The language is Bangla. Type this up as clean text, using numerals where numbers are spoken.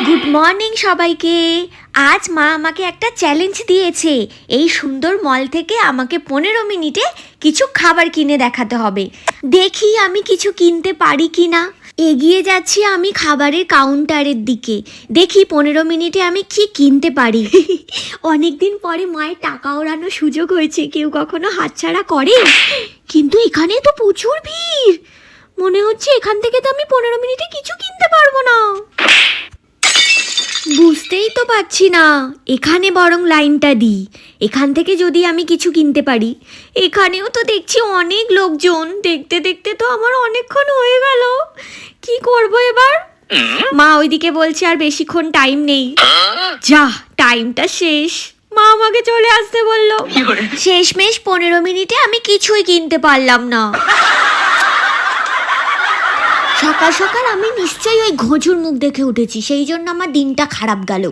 গুড মর্নিং সবাইকে। আজ মা আমাকে একটা চ্যালেঞ্জ দিয়েছে, এই সুন্দর মল থেকে আমাকে 15 মিনিটে কিছু খাবার কিনে দেখাতে হবে। দেখি আমি কিছু কিনতে পারি কি না। এগিয়ে যাচ্ছি আমি খাবারের কাউন্টারের দিকে, দেখি 15 মিনিটে আমি কি কিনতে পারি। অনেকদিন পরে মায়ের টাকা ওড়ানোর সুযোগ হয়েছে, কেউ কখনো হাতছাড়া করে? কিন্তু এখানে তো প্রচুর ভিড়, মনে হচ্ছে এখান থেকে তো আমি 15 মিনিটে কিছু কিনতে পারবো না। বুঝতেই তো পারছি না, এখানে বরং লাইনটা দিই, এখান থেকে যদি আমি কিছু কিনতে পারি। এখানেও তো দেখছি অনেক লোকজন, দেখতে দেখতে তো আমার অনেকক্ষণ হয়ে গেল। কি করব এবার? মা ওইদিকে বলছে আর বেশিক্ষণ টাইম নেই। যা, টাইমটা শেষ, মা আমাকে চলে আসতে বললো। শেষমেশ 15 মিনিটে আমি কিছুই কিনতে পারলাম না। সকাল সকাল আমি নিশ্চয়ই ওই ঘোঝুর মুখ দেখে উঠেছি, সেই জন্য আমার দিনটা খারাপ গেল।